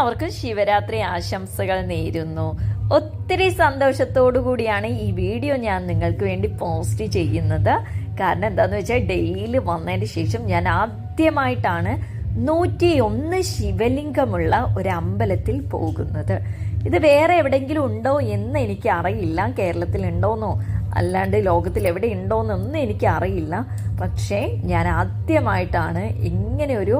എല്ലാവർക്കും ശിവരാത്രി ആശംസകൾ നേരുന്നു. ഒത്തിരി സന്തോഷത്തോടു കൂടിയാണ് ഈ വീഡിയോ ഞാൻ നിങ്ങൾക്ക് വേണ്ടി പോസ്റ്റ് ചെയ്യുന്നത്. കാരണം എന്താന്ന് വെച്ചാൽ ഡൽഹിയിൽ വന്നതിന് ശേഷം ഞാൻ ആദ്യമായിട്ടാണ് 101 ശിവലിംഗമുള്ള ഒരു അമ്പലത്തിൽ പോകുന്നത്. ഇത് വേറെ എവിടെയെങ്കിലും ഉണ്ടോ എന്ന് എനിക്ക് അറിയില്ല, കേരളത്തിൽ ഉണ്ടോന്നോ അല്ലാണ്ട് ലോകത്തിൽ എവിടെ ഉണ്ടോന്നൊന്നും എനിക്ക് അറിയില്ല. പക്ഷേ ഞാൻ ആദ്യമായിട്ടാണ് ഇങ്ങനെ ഒരു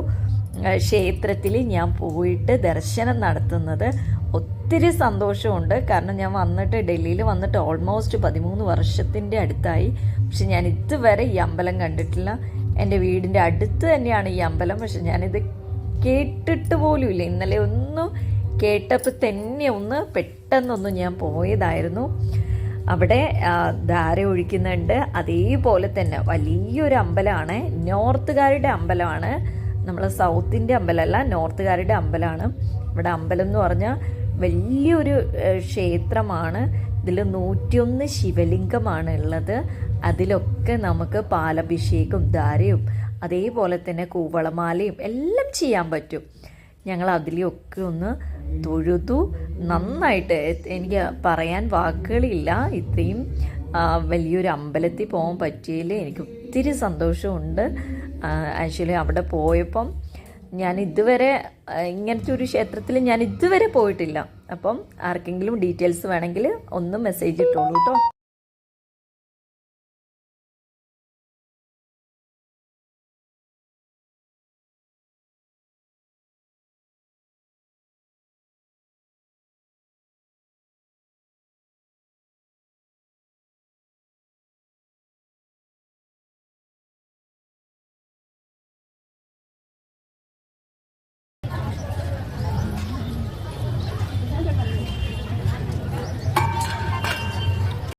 ക്ഷേത്രത്തിൽ ഞാൻ പോയിട്ട് ദർശനം നടത്തുന്നത്. ഒത്തിരി സന്തോഷമുണ്ട്. കാരണം ഞാൻ ഡൽഹിയിൽ വന്നിട്ട് ഓൾമോസ്റ്റ് 13 വർഷത്തിൻ്റെ അടുത്തായി. പക്ഷെ ഞാൻ ഇതുവരെ ഈ അമ്പലം കണ്ടിട്ടില്ല. എൻ്റെ വീടിൻ്റെ അടുത്ത് തന്നെയാണ് ഈ അമ്പലം. പക്ഷെ ഞാനിത് കേട്ടിട്ട് പോലുമില്ല. ഇന്നലെ ഒന്ന് കേട്ടപ്പോൾ തന്നെ പെട്ടെന്നൊന്ന് ഞാൻ പോയതായിരുന്നു. അവിടെ ധാര ഒഴിക്കുന്നുണ്ട്. അതേപോലെ തന്നെ വലിയൊരു അമ്പലമാണ്, നോർത്തുകാരുടെ അമ്പലമാണ്. നമ്മൾ സൗത്തിൻ്റെ അമ്പലമല്ല, നോർത്തുകാരുടെ അമ്പലമാണ്. ഇവിടെ അമ്പലം എന്ന് പറഞ്ഞാൽ വലിയൊരു ക്ഷേത്രമാണ്. ഇതിൽ 101 ശിവലിംഗമാണ് ഉള്ളത്. അതിലൊക്കെ നമുക്ക് പാലഭിഷേകവും ധാരയും അതേപോലെ തന്നെ കൂവളമാലയും എല്ലാം ചെയ്യാൻ പറ്റും. ഞങ്ങൾ അതിലൊക്കെ ഒന്ന് തൊഴുതു. നന്നായിട്ട് എനിക്ക് പറയാൻ വാക്കുകളില്ല. ഇത്രയും വലിയൊരു അമ്പലത്തിൽ പോകാൻ പറ്റിയതിൽ എനിക്ക് ഒത്തിരി സന്തോഷമുണ്ട്. ആക്ച്വലി അവിടെ പോയപ്പം ഞാൻ ഇതുവരെ ഇങ്ങനത്തെ ഒരു ക്ഷേത്രത്തിൽ ഞാൻ ഇതുവരെ പോയിട്ടില്ല. അപ്പം ആർക്കെങ്കിലും ഡീറ്റെയിൽസ് വേണമെങ്കിൽ ഒന്ന് മെസ്സേജ് ഇട്ടോളൂ കേട്ടോ.